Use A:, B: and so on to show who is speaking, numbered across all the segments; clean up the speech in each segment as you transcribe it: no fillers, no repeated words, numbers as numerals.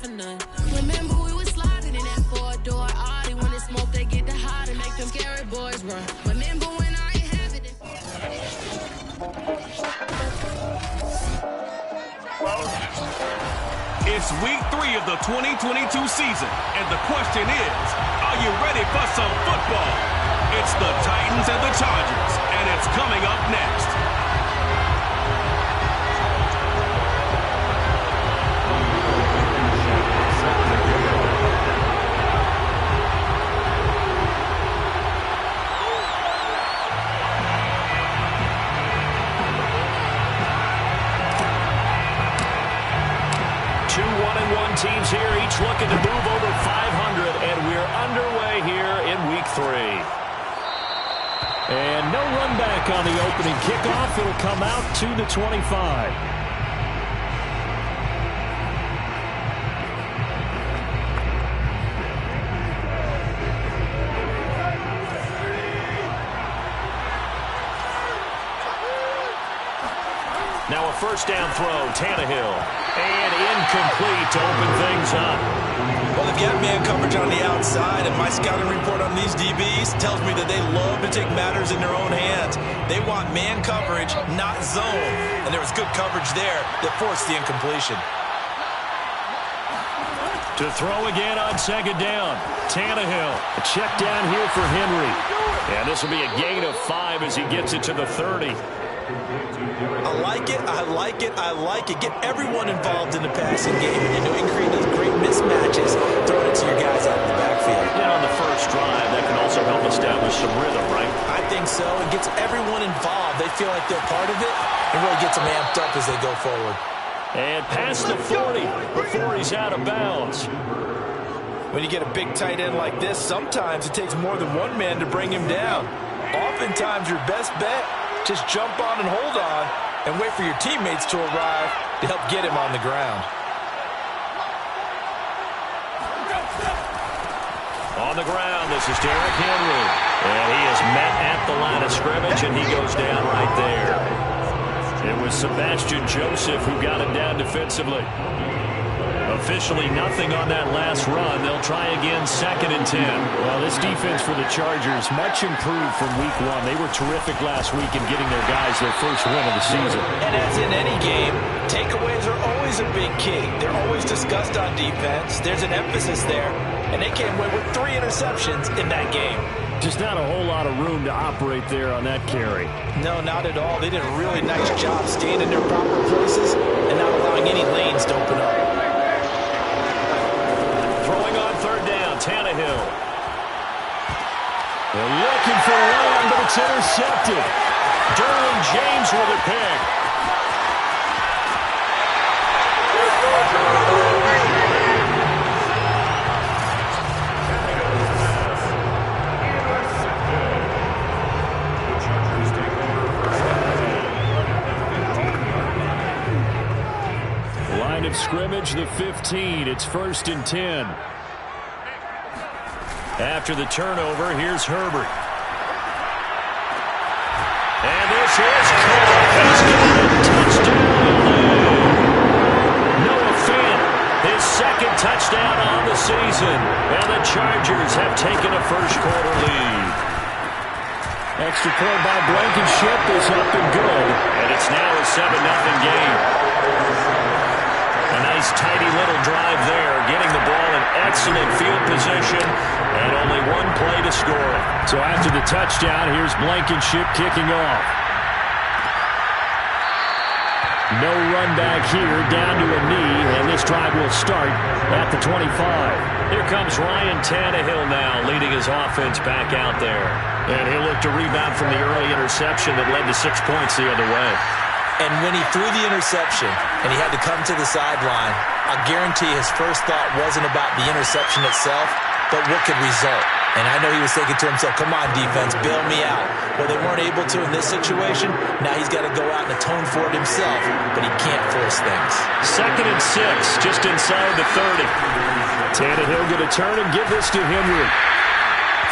A: for none. Remember we was sliding in that four-door Audi. When it's smoke, they get the hot and make them scary boys run. Remember when I ain't have it?
B: It's week 3 of the 2022 season, and the question is, are you ready for some football? It's the Titans and the Chargers, and it's coming up next.
C: Two 1-1 teams here, each looking to move over 500, and we're underway here in week 3. And no run back on the opening kickoff. It'll come out to the 25. Now a first down throw, Tannehill. And incomplete to open things up.
D: Well, if you have man coverage on the outside, and my scouting report on these DBs tells me that they love to take matters in their own hands. They want man coverage, not zone. And there was good coverage there that forced the incompletion.
C: To throw again on second down. Tannehill. A check down here for Henry. And this will be a gain of 5 as he gets it to the 30.
D: I like it, I like it, I like it. Get everyone involved in the passing game and doing create those great mismatches, throwing it to your guys out in the backfield.
C: And on the first drive, that can also help establish some rhythm, right?
D: I think so. It gets everyone involved. They feel like they're part of it and really gets them amped up as they go forward.
C: And past the 40 before he's out of bounds.
D: When you get a big tight end like this, sometimes it takes more than one man to bring him down. Oftentimes your best bet, just jump on and hold on and wait for your teammates to arrive to help get him on the ground.
C: On the ground, this is Derrick Henry. And he is met at the line of scrimmage, and he goes down right there. It was Sebastian Joseph who got him down defensively. Officially nothing on that last run. They'll try again, 2nd and 10. Well, this defense for the Chargers, much improved from week 1. They were terrific last week in getting their guys their first win of the season.
D: And as in any game, takeaways are always a big key. They're always discussed on defense. There's an emphasis there. And they came away with 3 interceptions in that game.
C: Just not a whole lot of room to operate there on that carry.
D: No, not at all. They did a really nice job staying in their proper places and not allowing any lanes to open up.
C: Throwing on 3rd down, Tannehill. They're looking for one, but it's intercepted. Derwin James with a pick. Line of scrimmage, the 15. It's 1st and 10. After the turnover, here's Herbert. And this is touchdown. Noah Fant, his 2nd touchdown on the season. And the Chargers have taken a first-quarter lead. Extra point by Blankenship is up and good. And it's now a 7-0 game. A nice, tidy little drive there, getting the ball in excellent field position, and only 1 play to score it. So after the touchdown, here's Blankenship kicking off. No run back here, down to a knee, and this drive will start at the 25. Here comes Ryan Tannehill now, leading his offense back out there. And he'll look to rebound from the early interception that led to 6 points the other way.
D: And when he threw the interception and he had to come to the sideline, I guarantee his first thought wasn't about the interception itself, but what could result. And I know he was thinking to himself, come on, defense, bail me out. Well, they weren't able to in this situation. Now he's got to go out and atone for it himself, but he can't force things.
C: 2nd and 6, just inside the 30. Tannehill going to turn and give this to Henry.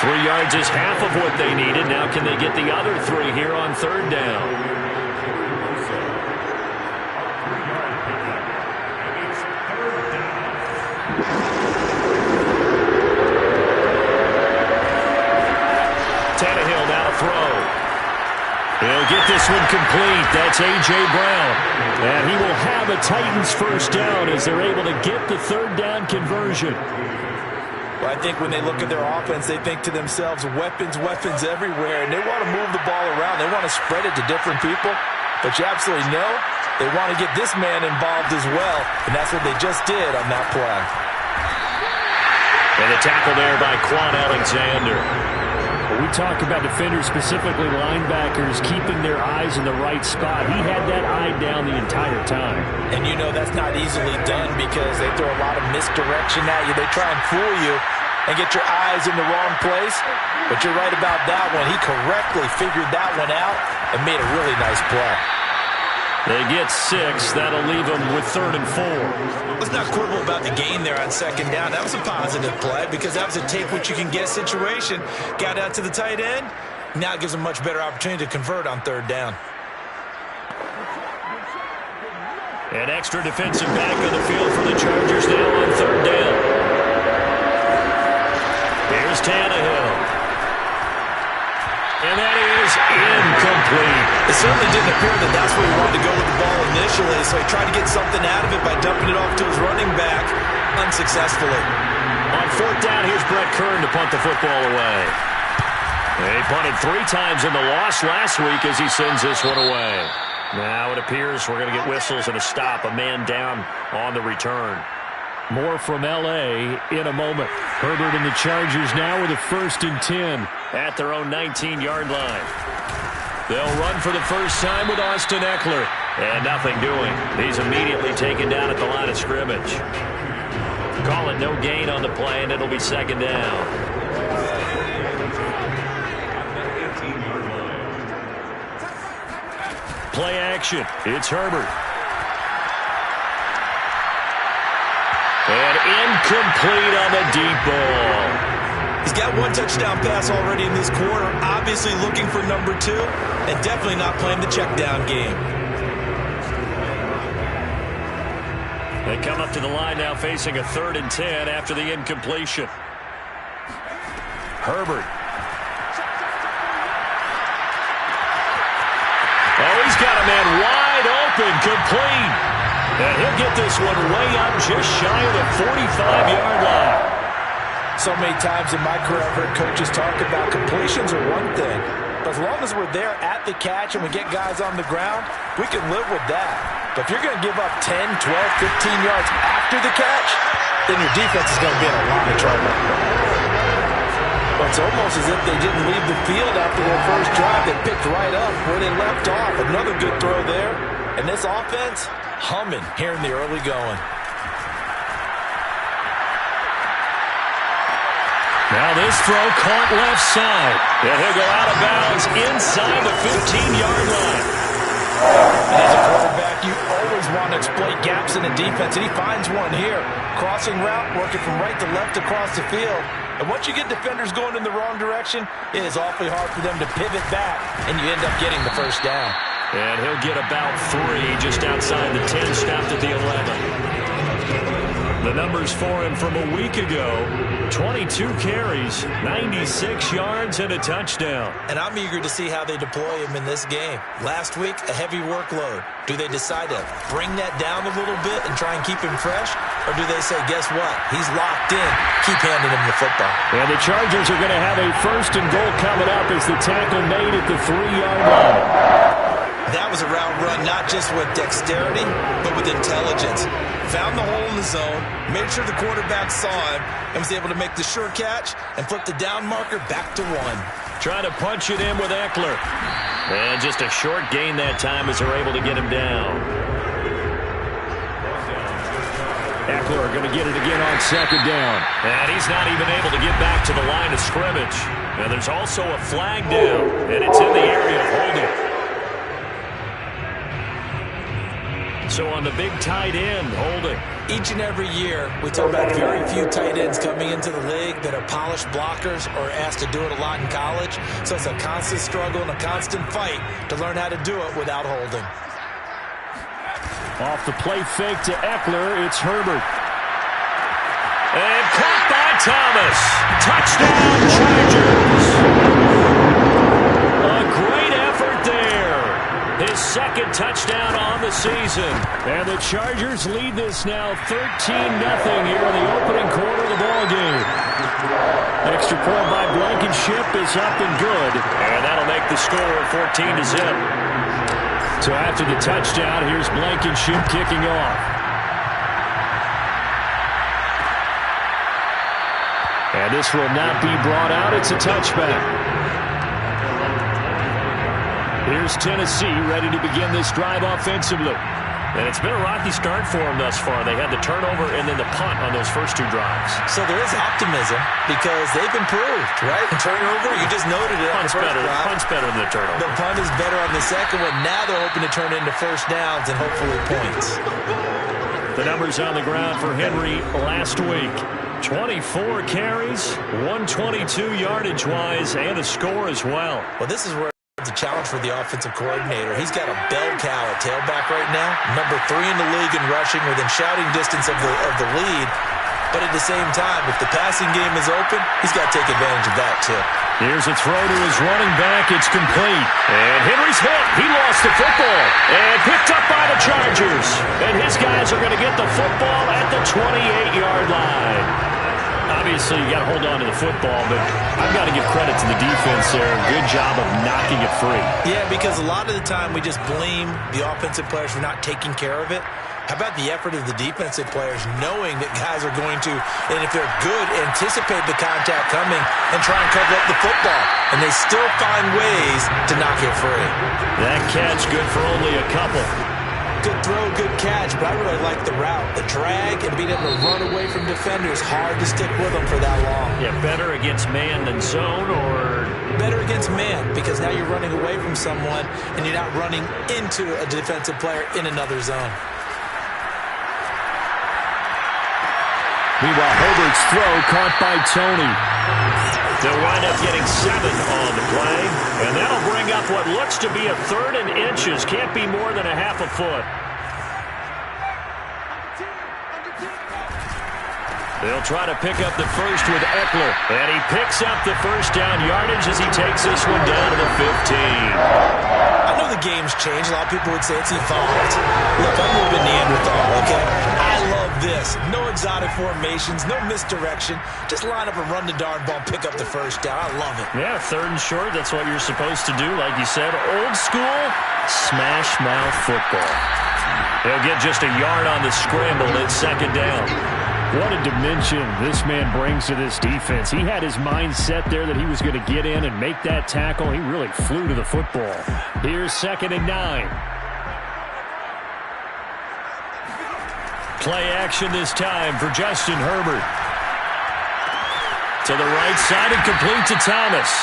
C: 3 yards is half of what they needed. Now can they get the other 3 here on 3rd down? Tannehill now to throw. He'll get this one complete. That's A.J. Brown. And he will have a Titans first down as they're able to get the third down conversion.
D: Well, I think when they look at their offense, they think to themselves, weapons, weapons everywhere, and they want to move the ball around. They want to spread it to different people. But you absolutely know they want to get this man involved as well, and that's what they just did on that play.
C: And a tackle there by Quan Alexander.
E: We talk about defenders, specifically linebackers, keeping their eyes in the right spot. He had that eye down the entire time.
D: And you know that's not easily done because they throw a lot of misdirection at you. They try and fool you and get your eyes in the wrong place. But you're right about that one. He correctly figured that one out and made a really nice play.
C: They get 6. That'll leave them with 3rd and 4.
D: Let's not quibble about the gain there on 2nd down. That was a positive play because that was a take-what-you-can-get situation. Got out to the tight end. Now it gives them a much better opportunity to convert on 3rd down.
C: An extra defensive back on the field for the Chargers now on 3rd down. Here's Tannehill. And that is incomplete.
D: It certainly didn't appear that that's where he wanted to go with the ball initially, so he tried to get something out of it by dumping it off to his running back unsuccessfully.
C: On 4th down, here's Brett Kern to punt the football away. He punted 3 times in the loss last week as he sends this one away. Now it appears we're going to get whistles and a stop, a man down on the return.
E: More from L.A. in a moment. Herbert and the Chargers now with a 1st and 10.
C: At their own 19-yard line. They'll run for the first time with Austin Eckler. And nothing doing. He's immediately taken down at the line of scrimmage. Call it no gain on the play, and it'll be 2nd down. Play action. It's Herbert. And incomplete on the deep ball.
D: He's got 1 touchdown pass already in this quarter. Obviously looking for number 2, and definitely not playing the check down game.
C: They come up to the line now facing a 3rd and 10 after the incompletion. Herbert. Oh, he's got a man wide open, complete. And he'll get this one way up just shy of the 45-yard line.
D: So many times in my career I've heard coaches talk about completions are one thing, but as long as we're there at the catch and we get guys on the ground, we can live with that. But if you're going to give up 10, 12, 15 yards after the catch, then your defense is going to be in a lot of trouble. But it's almost as if they didn't leave the field after their first drive. They picked right up where they left off. Another good throw there. And this offense, humming here in the early going.
C: Now this throw caught left side. And he'll go out of bounds inside the 15-yard line.
D: As a quarterback, you always want to exploit gaps in the defense, and he finds one here. Crossing route, working from right to left across the field. And once you get defenders going in the wrong direction, it is awfully hard for them to pivot back, and you end up getting the first down.
C: And he'll get about 3 just outside the 10, stopped at the 11. The numbers for him from a week ago, 22 carries, 96 yards, and a touchdown.
D: And I'm eager to see how they deploy him in this game. Last week, a heavy workload. Do they decide to bring that down a little bit and try and keep him fresh? Or do they say, guess what? He's locked in. Keep handing him the football.
E: And the Chargers are going to have a 1st and goal coming up as the tackle made at the 3-yard line.
D: That was a route run not just with dexterity, but with intelligence. Found the hole in the zone, made sure the quarterback saw him, and was able to make the sure catch and flip the down marker back to 1.
C: Trying to punch it in with Eckler. And just a short gain that time as they're able to get him down.
E: Eckler going to get it again on 2nd down.
C: And he's not even able to get back to the line of scrimmage. And there's also a flag down, and it's in the area of holding. So on the big tight end, holding.
D: Each and every year, we talk about very few tight ends coming into the league that are polished blockers or asked to do it a lot in college. So it's a constant struggle and a constant fight to learn how to do it without holding.
E: Off the play fake to Eckler, it's Herbert.
C: And caught by Thomas. Touchdown, Chargers. A great effort there. His second touchdown on the season.
E: And the Chargers lead this now 13-0 here in the opening quarter of the ballgame. Extra point by Blankenship is up and good.
C: And that'll make the score 14-0.
E: So after the touchdown, here's Blankenship kicking off. And this will not be brought out. It's a touchback. Here's Tennessee ready to begin this drive offensively.
C: And it's been a rocky start for them thus far. They had the turnover and then the punt on those first two drives.
D: So there is optimism because they've improved, right? Turnover, you just noted it.
C: Punt's better. Punt's better than the turnover.
D: The punt is better on the second one. Now they're hoping to turn into first downs and hopefully points.
C: The numbers on the ground for Henry last week. 24 carries, 122 yardage-wise, and a score as well.
D: Well, this is where the challenge for the offensive coordinator. He's got a bell cow at tailback right now, number 3 in the league in rushing, within shouting distance of the lead. But at the same time, if the passing game is open, he's got to take advantage of that too.
C: Here's a throw to his running back. It's complete. And Henry's hit. He lost the football. And picked up by the Chargers. And his guys are going to get the football at the 28-yard line. Obviously, you got to hold on to the football, but I've got to give credit to the defense there. Good job of knocking it free.
D: Yeah, because a lot of the time we just blame the offensive players for not taking care of it. How about the effort of the defensive players knowing that guys are going to, and if they're good, anticipate the contact coming and try and cover up the football. And they still find ways to knock it free.
C: That catch good for only a couple.
D: Good throw, good catch, but I really like the route. The drag and being able to run away from defenders, hard to stick with them for that long.
C: Yeah, better against man than zone, or?
D: Better against man, because now you're running away from someone and you're not running into a defensive player in another zone.
E: Meanwhile, Herbert's throw caught by Tony.
C: They'll wind up getting 7 on the play, and that'll bring up what looks to be a 3rd and inches. Can't be more than a half a foot. They'll try to pick up the first with Eckler, and he picks up the first down yardage as he takes this one down to the 15.
D: I know the game's changed. A lot of people would say it's evolved. Look, I'm moving Neanderthal, okay? I love this. No exotic formations, no misdirection. Just line up and run the darn ball, pick up the first down. I love it.
C: Yeah, 3rd and short, that's what you're supposed to do. Like you said, old school, smash mouth football. He'll get just a yard on the scramble at 2nd down.
E: What a dimension this man brings to this defense. He had his mind set there that he was going to get in and make that tackle. He really flew to the football. Here's 2nd and 9. Play action this time for Justin Herbert.
C: To the right side and complete to Thomas.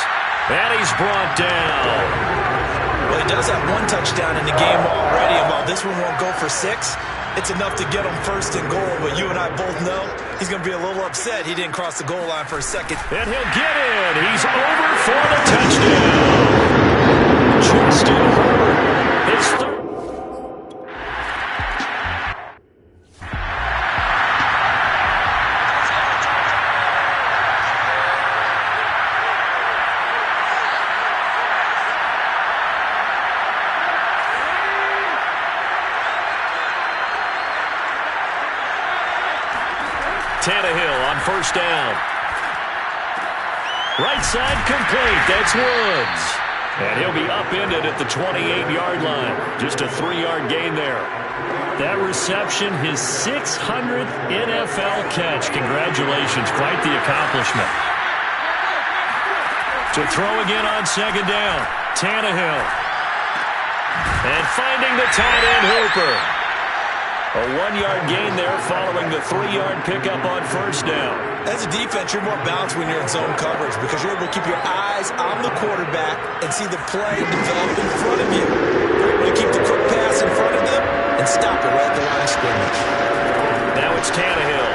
C: And he's brought down.
D: Well, he does have 1 touchdown in the game already, and while this one won't go for 6, it's enough to get him 1st and goal. But you and I both know he's going to be a little upset he didn't cross the goal line for a second.
C: And he'll get in. He's over for the touchdown. Justin Herbert. It's third. Tannehill on 1st down. Right side complete. That's Woods. And he'll be upended at the 28-yard line. Just a 3-yard gain there. That reception, his 600th NFL catch. Congratulations. Quite the accomplishment. To throw again on 2nd down. Tannehill. And finding the tight end Hooper. A 1-yard gain there following the 3-yard pickup on 1st down.
D: As a defense, you're more balanced when you're in zone coverage because you're able to keep your eyes on the quarterback and see the play develop in front of you. You're able to keep the quick pass in front of them and stop it right at the line of scrimmage.
C: Now it's Tannehill.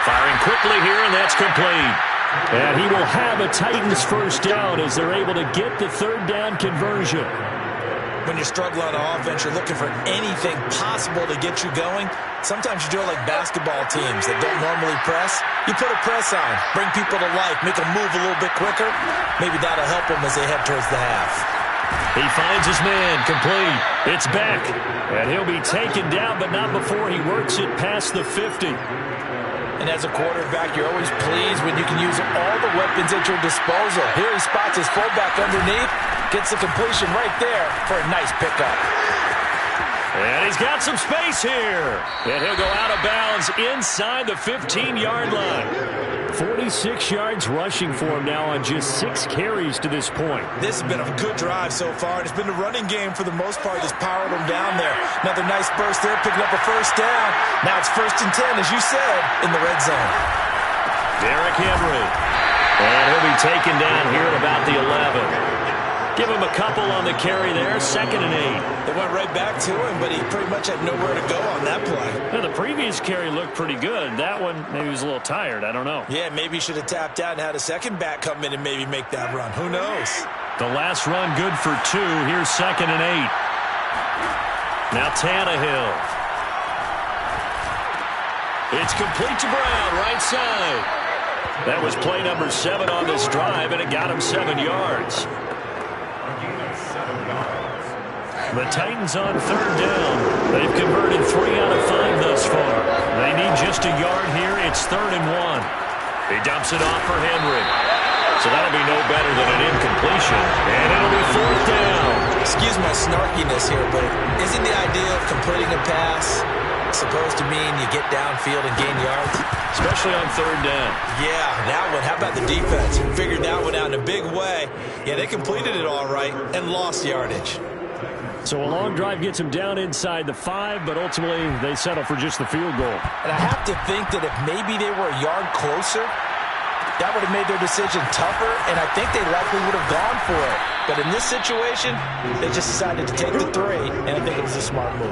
C: Firing quickly here, and that's complete.
E: And he will have a Titans 1st down as they're able to get the 3rd down conversion.
D: when you're struggling on offense, you're looking for anything possible to get you going. Sometimes you do it like basketball teams that don't normally press. You put a press on, bring people to life, make them move a little bit quicker. Maybe that'll help them as they head towards the half.
E: He finds his man, complete. It's back, and he'll be taken down, but not before he works it past the 50.
D: And as a quarterback, you're always pleased when you can use all the weapons at your disposal. Here he spots his fullback underneath, gets the completion right there for a nice pickup.
E: And he's got some space here. And he'll go out of bounds inside the 15-yard line. 46 yards rushing for him now on just 6 carries to this point.
D: This has been a good drive so far. It's been the running game for the most part that's powered him down there. Another nice burst there, picking up a first down. Now it's 1st and 10, as you said, in the red zone.
E: Derrick Henry. And he'll be taken down here at about the 11. Give him a couple on the carry there, 2nd and 8.
D: They went right back to him, but he pretty much had nowhere to go on that play.
E: Now, the previous carry looked pretty good. That one, maybe he was a little tired. I don't know.
D: Yeah, maybe he should have tapped out and had a second back come in and maybe make that run. Who knows?
E: The last run good for 2. Here's 2nd and 8. Now Tannehill. It's complete to Brown, right side. That was play number 7 on this drive, and it got him 7 yards. The Titans on 3rd down. They've converted 3 out of 5 thus far. They need just a yard here. It's 3rd and 1. He dumps it off for Henry. So that'll be no better than an incompletion. And it'll be 4th down.
D: Excuse my snarkiness here, but isn't the idea of completing a pass supposed to mean you get downfield and gain yards?
E: Especially on 3rd down.
D: Yeah, that one. How about the defense? Figured that one out in a big way. Yeah, they completed it all right and lost yardage.
E: So a long drive gets them down inside the 5, but ultimately they settle for just the field goal.
D: And I have to think that if maybe they were a yard closer, that would have made their decision tougher, and I think they likely would have gone for it. But in this situation, they just decided to take the 3, and I think it was a smart move.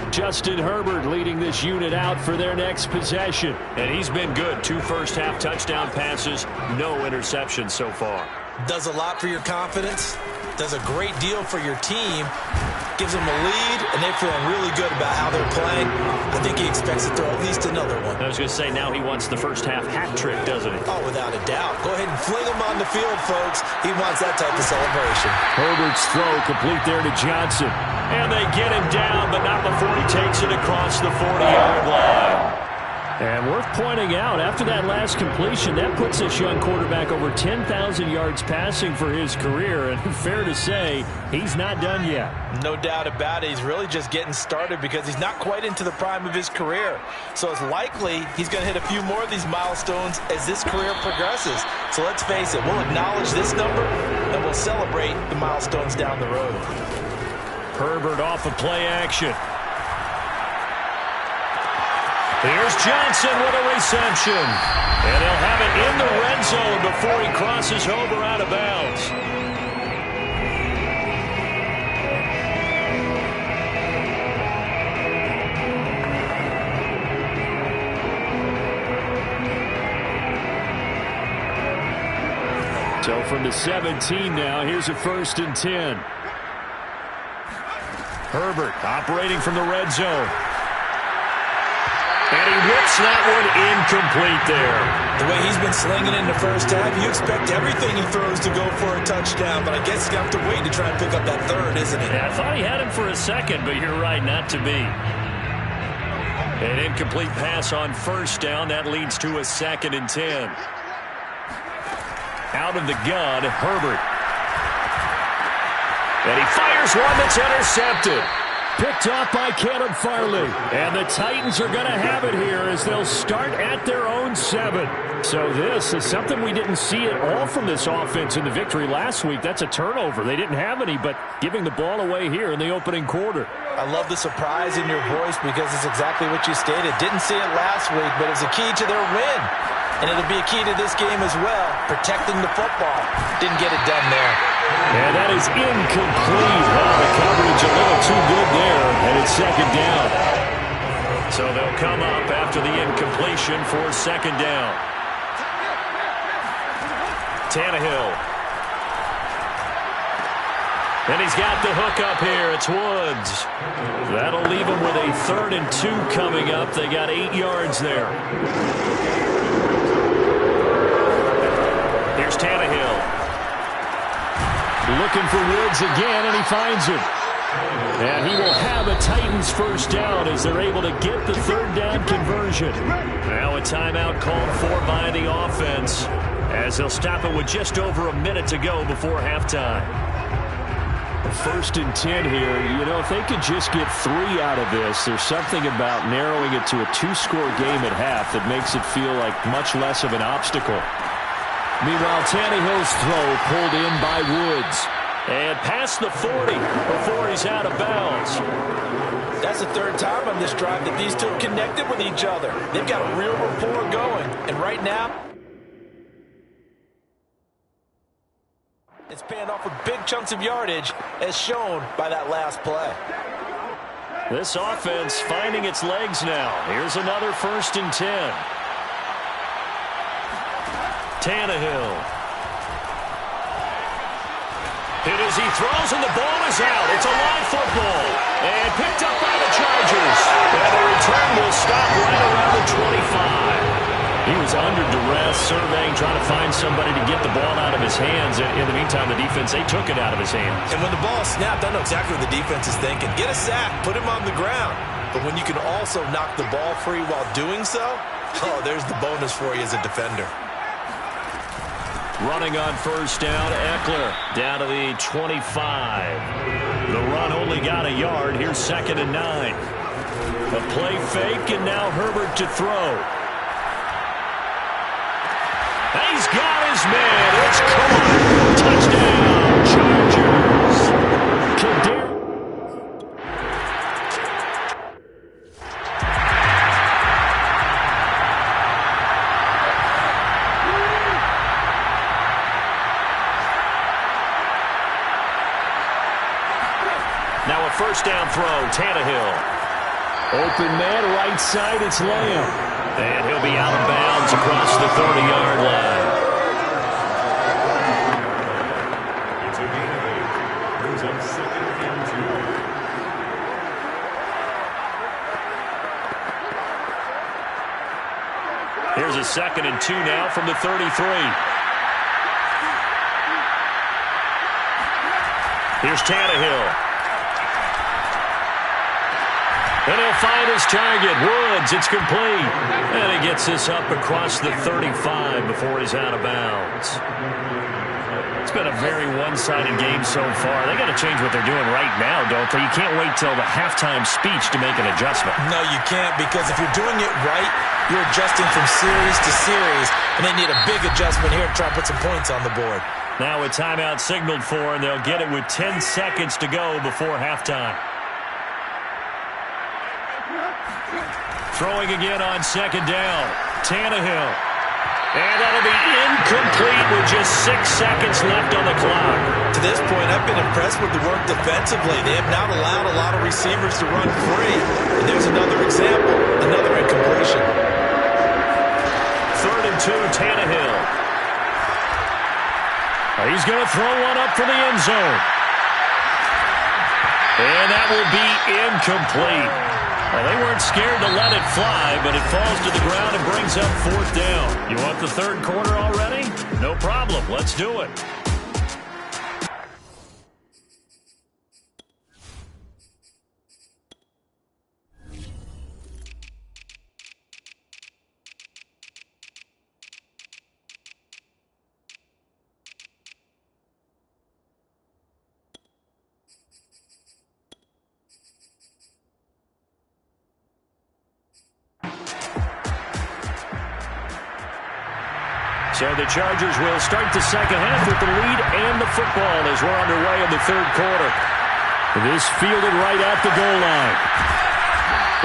E: Justin Herbert leading this unit out for their next possession. And he's been good. 2 first-half touchdown passes, no interceptions so far.
D: Does a lot for your confidence, does a great deal for your team, gives them a lead, and they're feeling really good about how they're playing. I think he expects to throw at least another one.
E: I was going to say, now he wants the first-half hat trick, doesn't he?
D: Oh, without a doubt. Go ahead and fling him on the field, folks. He wants that type of celebration.
E: Herbert's throw complete there to Johnson. And they get him down, but not before he takes it across the 40-yard line. And worth pointing out, after that last completion, that puts this young quarterback over 10,000 yards passing for his career. And fair to say, he's not done yet.
D: No doubt about it. He's really just getting started because he's not quite into the prime of his career. So it's likely he's going to hit a few more of these milestones as this career progresses. So let's face it, we'll acknowledge this number and we'll celebrate the milestones down the road.
E: Herbert off of play action. Here's Johnson with a reception. And he'll have it in the red zone before he crosses over out of bounds. So from the 17 now, here's a 1st and 10. Herbert operating from the red zone. And he whips that one incomplete there.
D: The way he's been slinging in the first half, you expect everything he throws to go for a touchdown, but I guess he's going to have to wait to try and pick up that 3rd, isn't he?
E: Yeah, I thought he had him for a second, but you're right, not to be. An incomplete pass on 1st down. That leads to a 2nd and 10. Out of the gun, Herbert. And he fires one that's intercepted. Picked off by Caleb Farley. And the Titans are going to have it here as they'll start at their own 7. So this is something we didn't see at all from this offense in the victory last week. That's a turnover. They didn't have any, but giving the ball away here in the opening quarter.
D: I love the surprise in your voice because it's exactly what you stated. Didn't see it last week, but it was a key to their win. And it'll be a key to this game as well, protecting the football. Didn't get it done there.
E: And that is incomplete. Oh, the coverage a little too good there, and it's 2nd down. So they'll come up after the incompletion for 2nd down. Tannehill. And he's got the hook up here. It's Woods. That'll leave him with a 3rd and 2 coming up. They got 8 yards there. Here's Tannehill. Looking for Woods again, and he finds him. And he will have a Titans first down as they're able to get the 3rd down conversion. Now a timeout called for by the offense as they'll stop it with just over a minute to go before halftime. 1st and 10 here. You know, if they could just get 3 out of this, there's something about narrowing it to a 2-score game at half that makes it feel like much less of an obstacle. Meanwhile, Tannehill's throw pulled in by Woods. And past the 40 before he's out of bounds.
D: That's the 3rd time on this drive that these two have connected with each other. They've got a real rapport going. And right now, it's paying off with big chunks of yardage, as shown by that last play.
E: This offense finding its legs now. Here's another 1st and 10. Tannehill. Hit as he throws, and the ball is out. It's a live football. And picked up by the Chargers. And the return will stop right around the 25. He was under duress, surveying, trying to find somebody to get the ball out of his hands. In the meantime, the defense, they took it out of his hands.
D: And when the ball snapped, I know exactly what the defense is thinking. Get a sack, put him on the ground. But when you can also knock the ball free while doing so, oh, there's the bonus for you as a defender.
E: Running on 1st down, Eckler down to the 25. The run only got a yard. Here's 2nd and 9. A play fake, and now Herbert to throw. He's got his man. It's caught. Touchdown, Chargers. Now a 1st down throw, Tannehill. Open man, right side, it's Lamb. And he'll be out of bounds across the 30-yard line. Here's a 2nd and 2 now from the 33. Here's Tannehill. And he'll find his target, Woods. It's complete. And he gets this up across the 35 before he's out of bounds. It's been a very one-sided game so far. They got to change what they're doing right now, don't they? You can't wait till the halftime speech to make an adjustment.
D: No, you can't, because if you're doing it right, you're adjusting from series to series, and they need a big adjustment here to try to put some points on the board.
E: Now a timeout signaled for, and they'll get it with 10 seconds to go before halftime. Throwing again on 2nd down. Tannehill. And that'll be incomplete with just 6 seconds left on the clock.
D: To this point, I've been impressed with the work defensively. They have not allowed a lot of receivers to run free. And there's another example, another incompletion.
E: 3rd and 2, Tannehill. He's going to throw one up for the end zone. And that will be incomplete. Well, they weren't scared to let it fly, but it falls to the ground and brings up 4th down. You want the 3rd quarter already? No problem. Let's do it. So the Chargers will start the second half with the lead and the football as we're underway in the 3rd quarter. This fielded right at the goal line.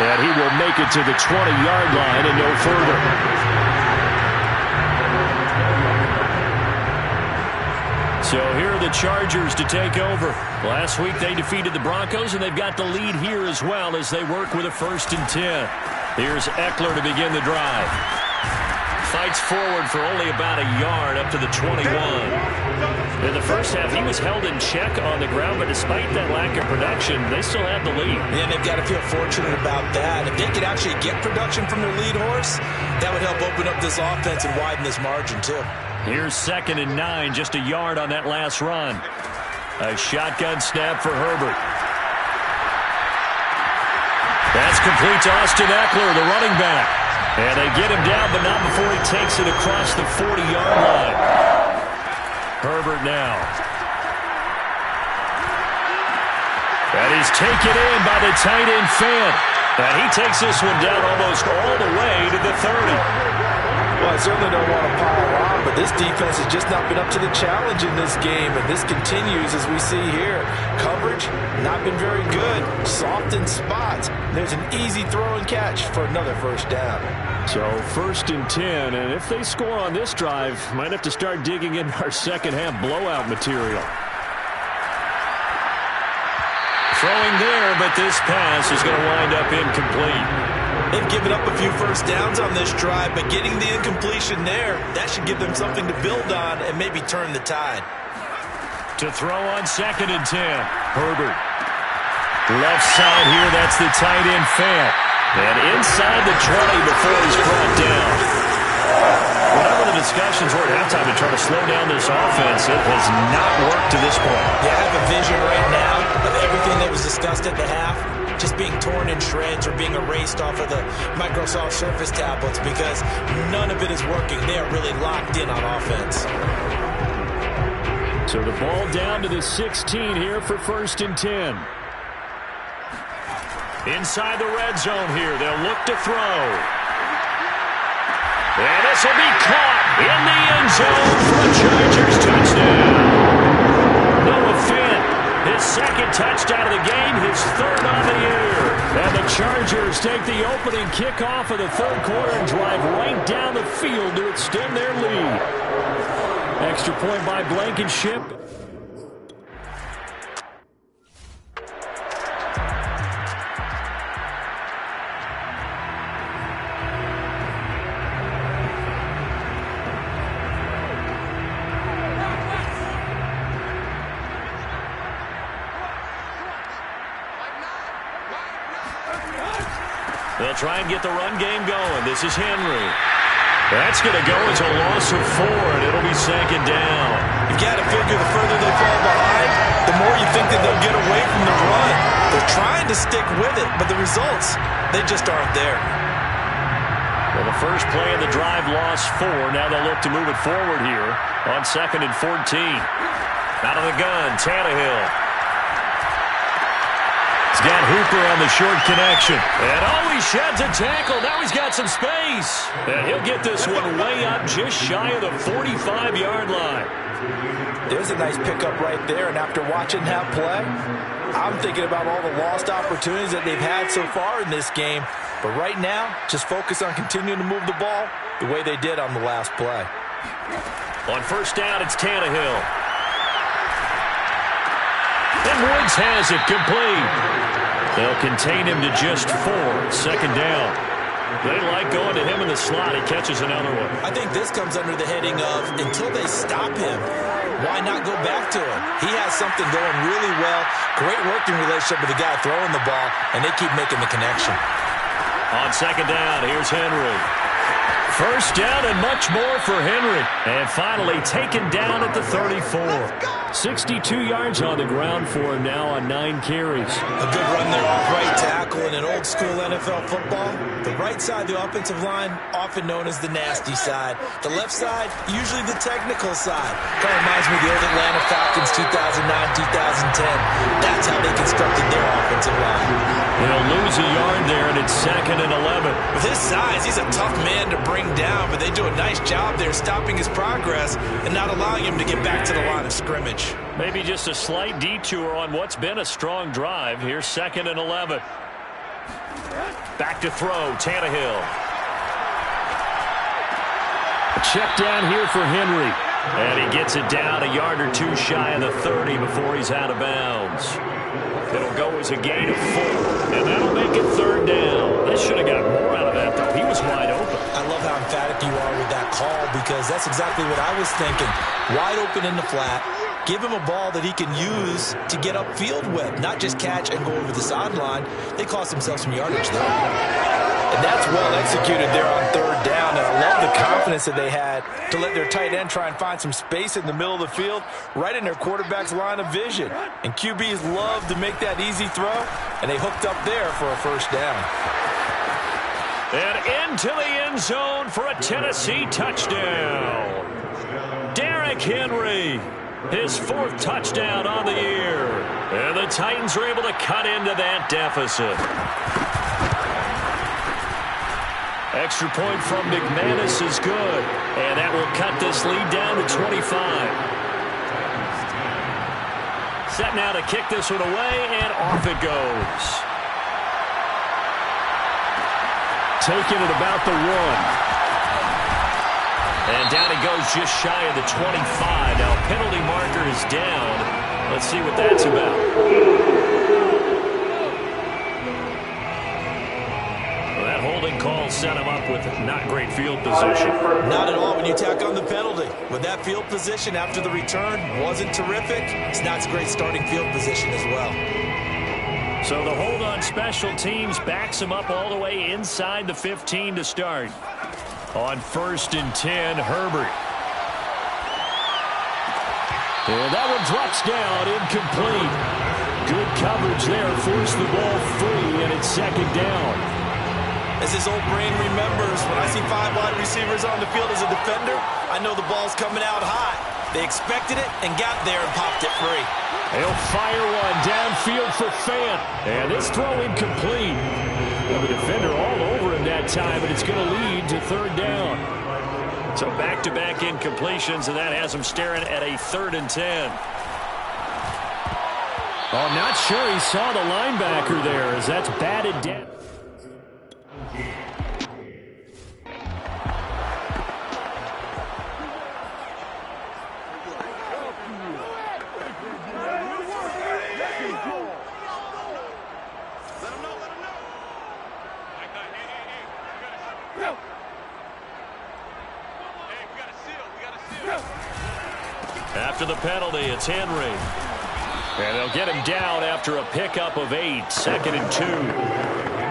E: And he will make it to the 20-yard line and no further. So here are the Chargers to take over. Last week they defeated the Broncos, and they've got the lead here as well as they work with a 1st and 10. Here's Eckler to begin the drive. Fights forward for only about a yard up to the 21. In the first half, he was held in check on the ground, but despite that lack of production, they still have the lead.
D: And they've got to feel fortunate about that. If they could actually get production from their lead horse, that would help open up this offense and widen this margin, too.
E: Here's 2nd and 9, just a yard on that last run. A shotgun snap for Herbert. That's complete to Austin Eckler, the running back. And they get him down, but not before he takes it across the 40-yard line. Herbert now. And he's taken in by the tight end Fant. And he takes this one down almost all the way to the 30.
D: Well, I certainly don't want to pile on, but this defense has just not been up to the challenge in this game, and this continues as we see here. Coverage, not been very good. Soft in spots. There's an easy throw and catch for another first down.
E: So 1st and 10, and if they score on this drive, might have to start digging in our second-half blowout material. Throwing there, but this pass is going to wind up incomplete.
D: They've given up a few first downs on this drive, but getting the incompletion there, that should give them something to build on and maybe turn the tide.
E: To throw on 2nd and 10, Herbert. Left side here, that's the tight end Fant. And inside the 20 before he's brought down. Whatever the discussions were at halftime to try to slow down this offense, it has not worked to this point.
D: Yeah, I have a vision right now of everything that was discussed at the half just being torn in shreds or being erased off of the Microsoft Surface tablets because none of it is working. They are really locked in on offense.
E: So the ball down to the 16 here for 1st and 10. Inside the red zone here, they'll look to throw. And this will be caught in the end zone for a Chargers touchdown. Noah Fant, his 2nd touchdown of the game, his 3rd on the year. And the Chargers take the opening kickoff of the 3rd quarter and drive right down the field to extend their lead. Extra point by Blankenship. They'll try and get the run game going. This is Henry. That's going to go as a loss of 4, and it'll be 2nd down.
D: You've got to figure the further they fall behind, the more you think that they'll get away from the run. They're trying to stick with it, but the results, they just aren't there.
E: Well, the first play of the drive lost 4. Now they'll look to move it forward here on 2nd and 14. Out of the gun, Tannehill. He's got Hooper on the short connection. And he sheds a tackle. Now he's got some space. And he'll get this one way up just shy of the 45-yard line.
D: There's a nice pickup right there. And after watching that play, I'm thinking about all the lost opportunities that they've had so far in this game. But right now, just focus on continuing to move the ball the way they did on the last play.
E: On 1st down, it's Tannehill. And Woods has it complete. They'll contain him to just 4. 2nd down. They like going to him in the slot. He catches another one.
D: I think this comes under the heading of until they stop him, why not go back to him? He has something going really well. Great working relationship with the guy throwing the ball, and they keep making the connection.
E: On 2nd down, here's Henry. 1st down and much more for Henry. And finally taken down at the 34. 62 yards on the ground for him now on 9 carries.
D: A good run there off right tackle in an old-school NFL football. The right side of the offensive line, often known as the nasty side. The left side, usually the technical side. Kind of reminds me of the old Atlanta Falcons 2009-2010. That's how they constructed their offensive line.
E: They'll lose a yard there, and it's 2nd and 11.
D: With his size, he's a tough man to bring down, but they do a nice job there stopping his progress and not allowing him to get back to the line of scrimmage.
E: Maybe just a slight detour on what's been a strong drive. Here's 2nd and 11. Back to throw, Tannehill. A check down here for Henry. And he gets it down a yard or 2 shy of the 30 before he's out of bounds. It'll go as a gain of 4. And that'll make it 3rd down. They should have got more out of that, though. He was wide open.
D: I love how emphatic you are with that call because that's exactly what I was thinking. Wide open in the flat. Give him a ball that he can use to get upfield with, not just catch and go over the sideline. They cost themselves some yardage, though. And that's well executed there on third down, and I love the confidence that they had to let their tight end try and find some space in the middle of the field, right in their quarterback's line of vision. And QBs love to make that easy throw, and they hooked up there for a first down.
E: And into the end zone for a Tennessee touchdown. Derrick Henry, his 4th touchdown on the year. And the Titans are able to cut into that deficit. Extra point from McManus is good. And that will cut this lead down to 25. Set now to kick this one away, and off it goes. Taking it about the 1. And down he goes just shy of the 25. Now penalty marker is down. Let's see what that's about. Well, that holding call set him up with not great field position.
D: Not at all when you tack on the penalty. With that field position after the return wasn't terrific. It's not a great starting field position as well.
E: So the hold on special teams backs him up all the way inside the 15 to start. On 1st and 10, Herbert. And that one drops down, incomplete. Good coverage there, forced the ball free, and it's 2nd down.
D: As his old brain remembers, when I see 5 wide receivers on the field as a defender, I know the ball's coming out high. They expected it and got there and popped it free.
E: He'll fire one downfield for Fant. And this throw incomplete. Well, the defender all over him that time, but it's going to lead to 3rd down. So back-to-back incompletions, and that has him staring at a 3rd and 10. Oh, I'm not sure he saw the linebacker there as that's batted down. After the penalty, it's Henry. And they'll get him down after a pickup of 8, 2nd and 2.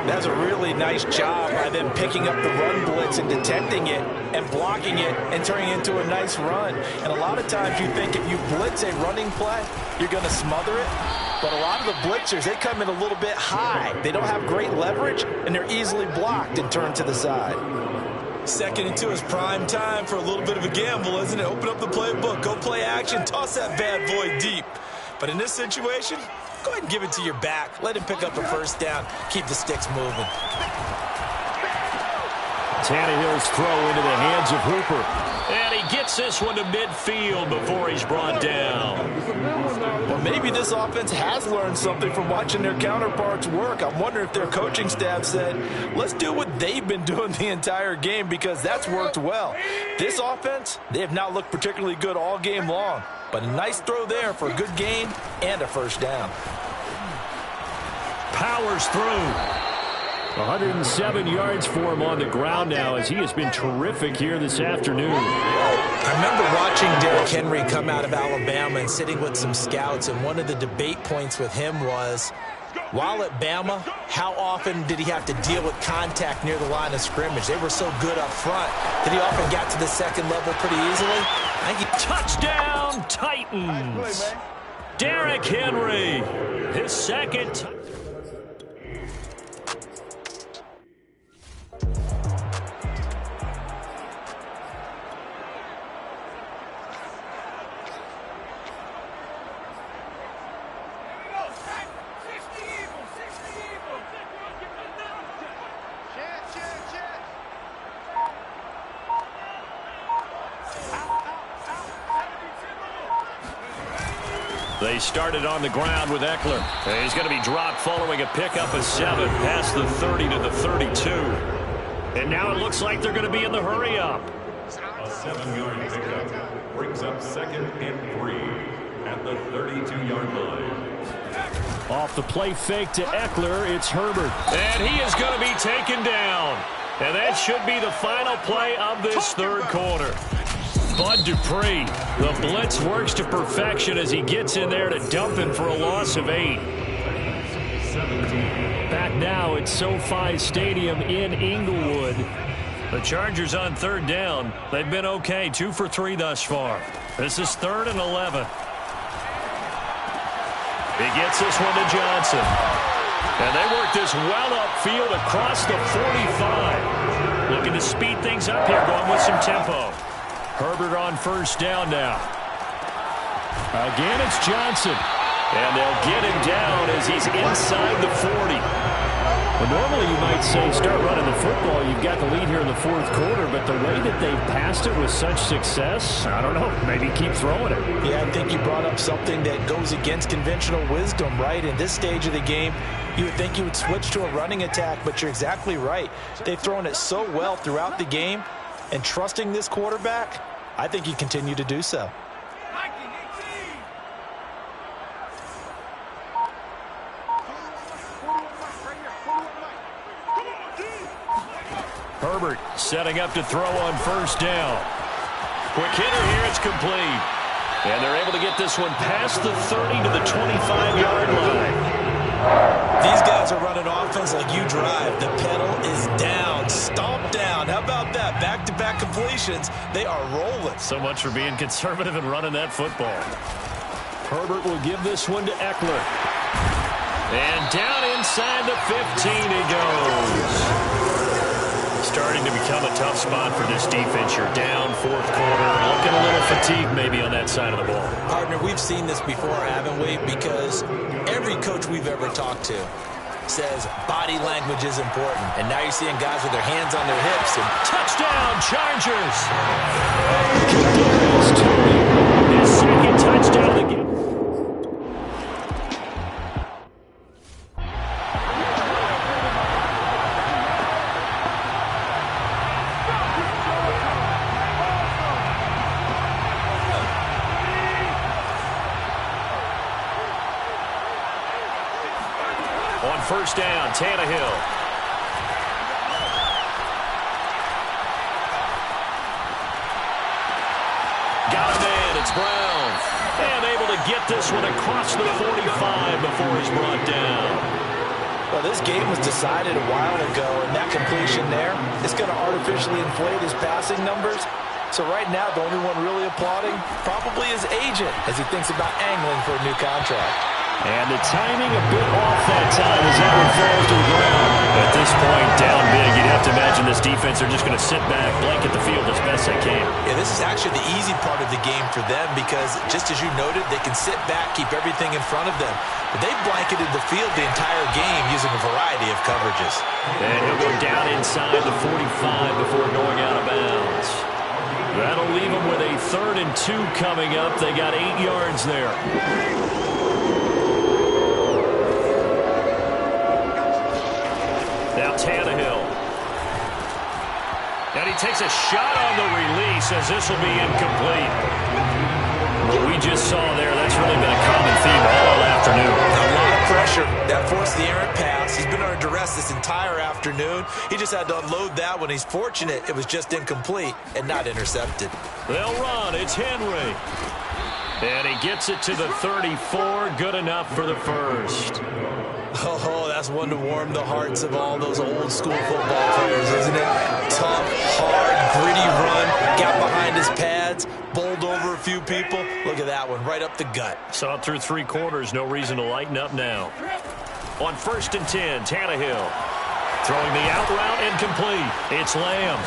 D: That's a really nice job by them picking up the run blitz and detecting it and blocking it and turning it into a nice run. And a lot of times you think if you blitz a running play, you're going to smother it. But a lot of the blitzers, they come in a little bit high. They don't have great leverage, and they're easily blocked and turned to the side. 2nd and 2 is prime time for a little bit of a gamble, isn't it? Open up the playbook, go play action, toss that bad boy deep. But in this situation, go ahead and give it to your back. Let him pick up a first down. Keep the sticks moving.
E: Tannehill's throw into the hands of Hooper. And he gets this one to midfield before he's brought down.
D: Well, maybe this offense has learned something from watching their counterparts work. I'm wondering if their coaching staff said, let's do what they've been doing the entire game, because that's worked well. This offense, they have not looked particularly good all game long. But a nice throw there for a good gain and a first down.
E: Powers through. 107 yards for him on the ground now, as he has been terrific here this afternoon.
D: I remember watching Derrick Henry come out of Alabama and sitting with some scouts, and one of the debate points with him was, while at Bama, how often did he have to deal with contact near the line of scrimmage? They were so good up front that he often got to the 2nd level pretty easily. I think
E: Touchdown, Titans! Derrick Henry, his 2nd. They started on the ground with Eckler. He's going to be dropped following a pickup of 7 past the 30 to the 32. And now it looks like they're going to be in the hurry-up.
F: A 7-yard pickup brings up 2nd and 3 at the 32-yard line.
E: Off the play fake to Eckler, it's Herbert. And he is going to be taken down. And that should be the final play of this 3rd quarter. Bud Dupree. The blitz works to perfection as he gets in there to dump him for a loss of 8. Back now at SoFi Stadium in Inglewood. The Chargers on third down. They've been okay, 2 for 3 thus far. This is 3rd and 11. He gets this one to Johnson. And they work this well upfield across the 45. Looking to speed things up here, going with some tempo. Herbert on first down now. Again, it's Johnson. And they'll get him down as he's inside the 40. Well, normally you might say start running the football. You've got the lead here in the 4th quarter, but the way that they've passed it with such success, I don't know, maybe keep throwing it.
D: Yeah, I think you brought up something that goes against conventional wisdom, right? In this stage of the game, you would think you would switch to a running attack, but you're exactly right. They've thrown it so well throughout the game, and trusting this quarterback, I think you continue to do so.
E: Herbert setting up to throw on first down. Quick hitter here, it's complete. And they're able to get this one past the 30 to the 25-yard line.
D: These guys are running offense like you drive. The pedal is down, stomp down. How about that? Back-to-back completions. They are rolling.
E: So much for being conservative and running that football. Herbert will give this one to Eckler. And down inside the 15 he goes. Starting to become a tough spot for this defense. You're down 4th quarter. Looking a little fatigued maybe on that side of the ball.
D: Partner, we've seen this before, haven't we? Because every coach we've ever talked to says body language is important. And now you're seeing guys with their hands on their hips. And
E: touchdown, Chargers! His 2nd touchdown of the game. On first down, Tannehill. Got a man, it's Brown. And able to get this one across the 45 before he's brought down.
D: Well, this game was decided a while ago, and that completion there is going to artificially inflate his passing numbers. So right now, the only one really applauding probably his agent as he thinks about angling for a new contract.
E: And the timing a bit off that time as that one falls to the ground. At this point, down big, you'd have to imagine this defense are just going to sit back, blanket the field as best they can.
D: Yeah, this is actually the easy part of the game for them because, just as you noted, they can sit back, keep everything in front of them. But they've blanketed the field the entire game using a variety of coverages.
E: And he'll go down inside the 45 before going out of bounds. That'll leave them with a 3rd and 2 coming up. They got 8 yards there. Now Tannehill. And he takes a shot on the release as this will be incomplete. What we just saw there, that's really been a common theme all afternoon.
D: A lot of pressure. That forced the errant pass. He's been under duress this entire afternoon. He just had to unload that one. He's fortunate it was just incomplete and not intercepted.
E: They'll run. It's Henry. And he gets it to the 34. Good enough for the first.
D: Oh, that's one to warm the hearts of all those old school football players, isn't it? Tough, hard, gritty run, got behind his pads, bowled over a few people. Look at that one, right up the gut.
E: Saw it through 3 quarters, no reason to lighten up now. On 1st and 10, Tannehill. Throwing the out route incomplete. It's Lamb.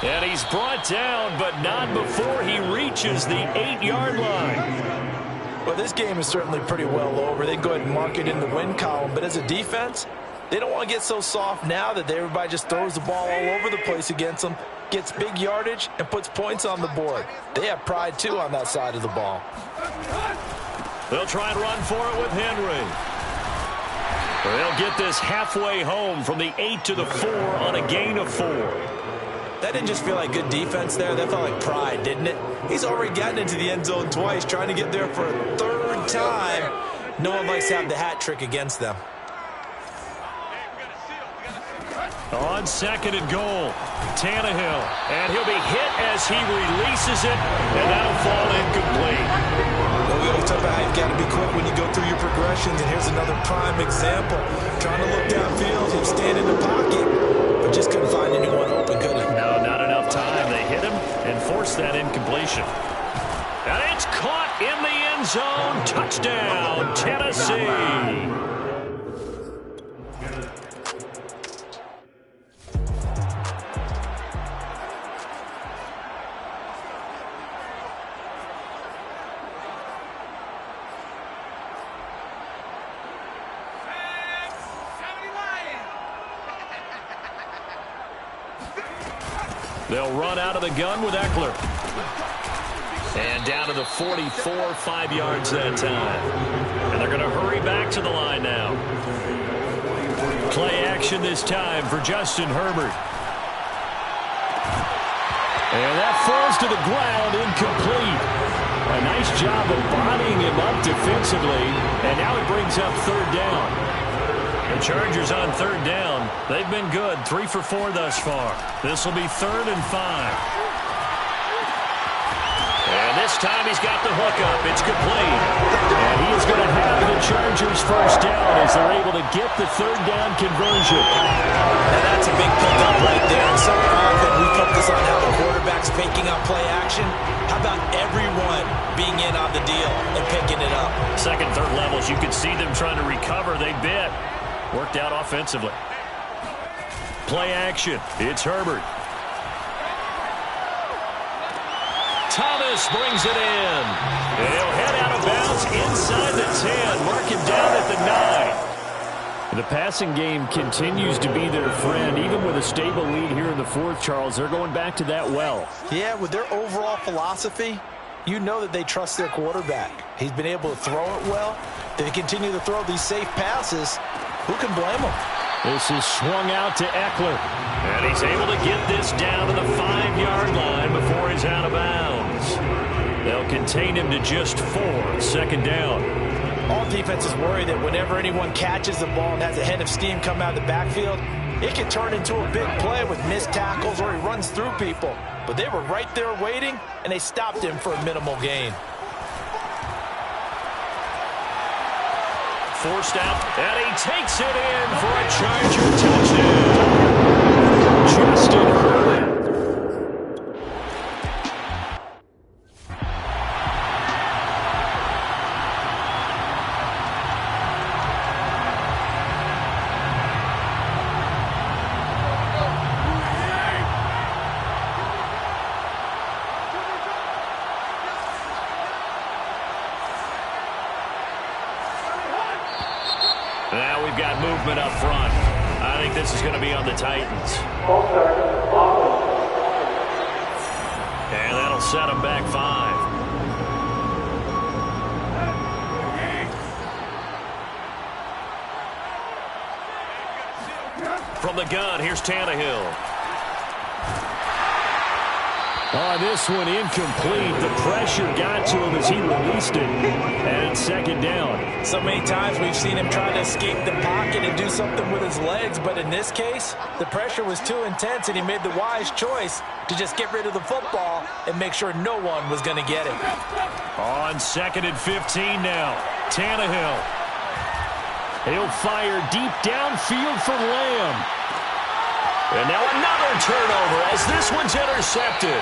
E: And he's brought down, but not before he reaches the 8-yard line.
D: Well, this game is certainly pretty well over. They can go ahead and mark it in the win column. But as a defense, they don't want to get so soft now that everybody just throws the ball all over the place against them, gets big yardage, and puts points on the board. They have pride, too, on that side of the ball.
E: They'll try and run for it with Henry. They'll get this halfway home from the 8 to the 4 on a gain of 4.
D: That didn't just feel like good defense there. That felt like pride, didn't it? He's already gotten into the end zone twice, trying to get there for a 3rd time. No one likes to have the hat trick against them.
E: On second and goal, Tannehill. And he'll be hit as he releases it, and that'll fall incomplete.
D: Well, we always talk about how you've got to be quick when you go through your progressions, and here's another prime example. Trying to look downfield and stand in the pocket, but just couldn't find anyone open, could he?
E: No, not enough time. They hit him and forced that incompletion. And it's caught in the end zone. Touchdown, Tennessee. They'll run out of the gun with Eckler. And down to the 44, 5 yards that time. And they're going to hurry back to the line now. Play action this time for Justin Herbert. And that falls to the ground, incomplete. A nice job of bodying him up defensively. And now he brings up third down. The Chargers on third down. They've been good, 3 for 4 thus far. This will be 3rd and 5. And this time he's got the hookup. It's complete. And he is going to have the Chargers first down as they're able to get the third down conversion.
D: Now that's a big pickup right there. And so often we focus on how the quarterback's picking up play action. How about everyone being in on the deal and picking it up?
E: Second, third levels, you can see them trying to recover. They bit. Worked out offensively. Play action. It's Herbert. Thomas brings it in. And he'll head out of bounds inside the 10. Mark him down at the 9. The passing game continues to be their friend. Even with a stable lead here in the fourth, Charles, they're going back to that well.
D: Yeah, with their overall philosophy, you know that they trust their quarterback. He's been able to throw it well. They continue to throw these safe passes. Who can blame him?
E: This is swung out to Eckler. And he's able to get this down to the 5-yard line before he's out of bounds. They'll contain him to just 4. Second down.
D: All defenses worry that whenever anyone catches the ball and has a head of steam come out of the backfield, it can turn into a big play with missed tackles or he runs through people. But they were right there waiting, and they stopped him for a minimal gain.
E: Forced out, and he takes it in for a Charger touchdown. Justin Herbert. Now we've got movement up front. I think this is going to be on the Titans. And that'll set them back 5. From the gun, here's Tannehill. Oh, this one incomplete. The pressure got to him as he released it. And it's second down.
D: So many times we've seen him try to escape the pocket and do something with his legs, but in this case, the pressure was too intense and he made the wise choice to just get rid of the football and make sure no one was going to get it.
E: On second and 15 now, Tannehill. He'll fire deep downfield for Lamb. And now another turnover as this one's intercepted.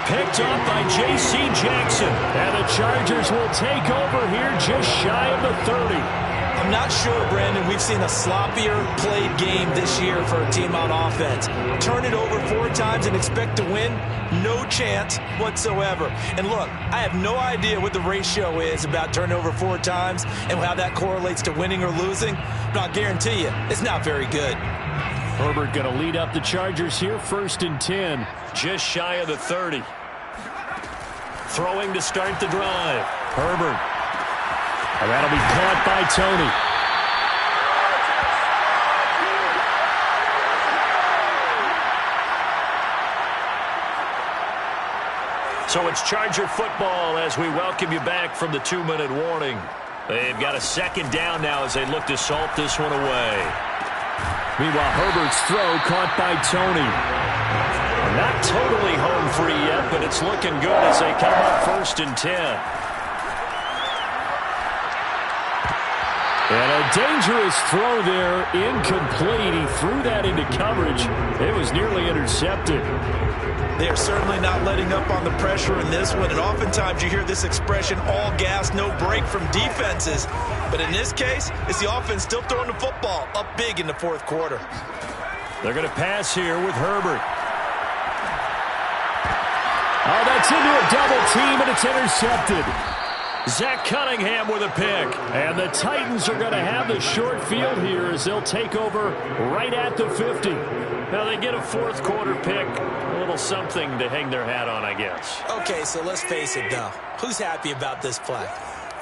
E: Picked up by J.C. Jackson. And the Chargers will take over here just shy of the 30.
D: I'm not sure, Brandon, we've seen a sloppier played game this year for a team on offense. Turn it over 4 times and expect to win? No chance whatsoever. And look, I have no idea what the ratio is about turnover 4 times and how that correlates to winning or losing, but I'll guarantee you, it's not very good.
E: Herbert going to lead up the Chargers here, 1st and 10, just shy of the 30. Throwing to start the drive. Herbert. And that'll be caught by Tony. So it's Charger football as we welcome you back from the 2-minute warning. They've got a second down now as they look to salt this one away. Meanwhile, Herbert's throw caught by Tony.
C: Not totally home free yet, but it's looking good as they come up 1st and 10.
E: And a dangerous throw there, incomplete. He threw that into coverage. It was nearly intercepted.
D: They are certainly not letting up on the pressure in this one, and oftentimes you hear this expression, all gas, no break from defenses. But in this case, it's the offense still throwing the football up big in the 4th quarter.
C: They're going to pass here with Herbert.
E: Oh, that's into a double team, and it's intercepted.
C: Zach Cunningham with a pick.
E: And the Titans are going to have the short field here as they'll take over right at the 50.
C: Now they get a 4th quarter pick. A little something to hang their hat on, I guess.
D: Okay, so let's face it, though. Who's happy about this play?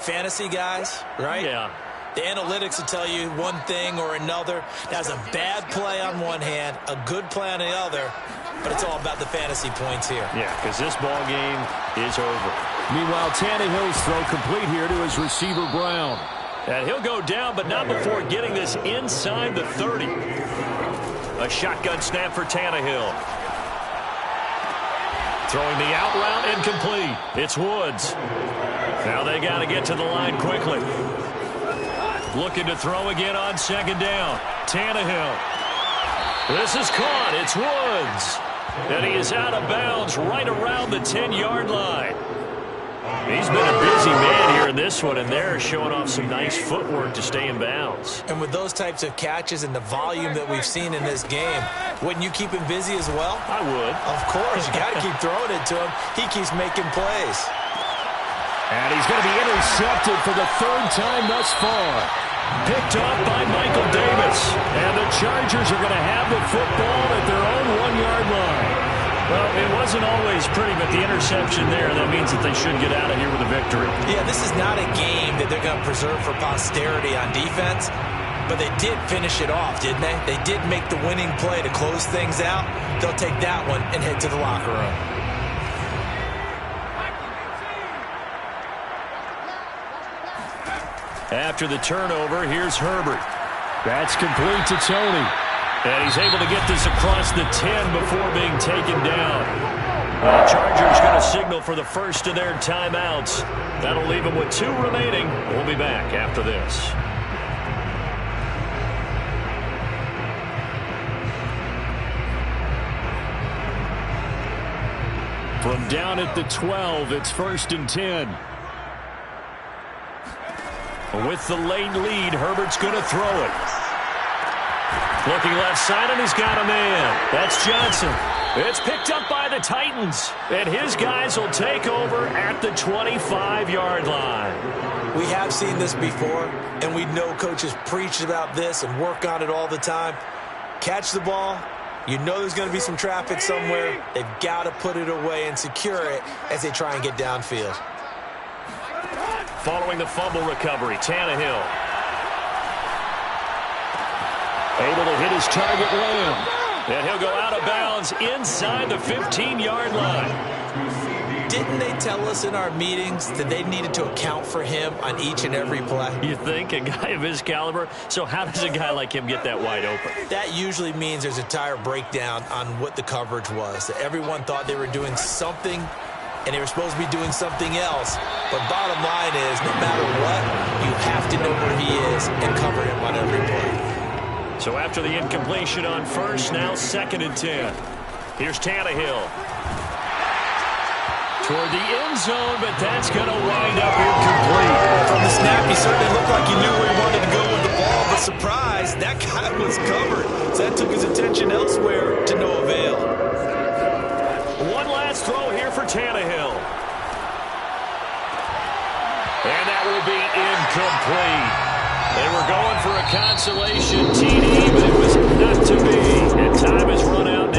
D: Fantasy guys, right?
C: Yeah.
D: The analytics will tell you one thing or another. That's a bad play on one hand, a good play on the other. But it's all about the fantasy points here.
C: Yeah, because this ball game is over.
E: Meanwhile, Tannehill's throw complete here to his receiver, Brown.
C: And he'll go down, but not before getting this inside the 30. A shotgun snap for Tannehill. Throwing the out route incomplete. It's Woods. Now they got to get to the line quickly. Looking to throw again on 2nd down. Tannehill. This is caught. It's Woods. And he is out of bounds right around the 10-yard line. He's been a busy man here in this one, and they're showing off some nice footwork to stay in bounds.
D: And with those types of catches and the volume that we've seen in this game, wouldn't you keep him busy as well?
C: I would.
D: Of course. You got to keep throwing it to him. He keeps making plays.
E: And he's going to be intercepted for the 3rd time thus far.
C: Picked off by Michael Davis.
E: And the Chargers are going to have the football at their own 1-yard line.
C: Well, it wasn't always pretty, but the interception there, that means that they should get out of here with a victory.
D: Yeah, this is not a game that they're going to preserve for posterity on defense, but they did finish it off, didn't they? They did make the winning play to close things out. They'll take that one and head to the locker room.
C: After the turnover, here's Herbert.
E: That's complete to Tony.
C: And he's able to get this across the 10 before being taken down. The Chargers going to signal for the first of their timeouts. That'll leave them with 2 remaining. We'll be back after this.
E: From down at the 12, it's 1st and 10.
C: With the late lead, Herbert's going to throw it. Looking left side, and he's got a man. That's Johnson. It's picked up by the Titans, and his guys will take over at the 25-yard line.
D: We have seen this before, and we know coaches preach about this and work on it all the time. Catch the ball. You know there's going to be some traffic somewhere. They've got to put it away and secure it as they try and get downfield.
C: Following the fumble recovery, Tannehill.
E: Able to hit his target, Lamb.
C: And he'll go out of bounds inside the 15-yard line.
D: Didn't they tell us in our meetings that they needed to account for him on each and every play?
C: You think? A guy of his caliber? So how does a guy like him get that wide open?
D: That usually means there's a tire breakdown on what the coverage was. That everyone thought they were doing something, and they were supposed to be doing something else. But bottom line is, no matter what, you have to know where he is and cover him on every play.
C: So after the incompletion on first, now 2nd and 10. Here's Tannehill. Toward the end zone, but that's going to wind up incomplete.
D: From the snap, he certainly looked like he knew where he wanted to go with the ball, but surprise, that guy was covered. So that took his attention elsewhere to no avail.
C: One last throw here for Tannehill. And that will be incomplete. They were going for a consolation TD, but it was not to be. And time is run out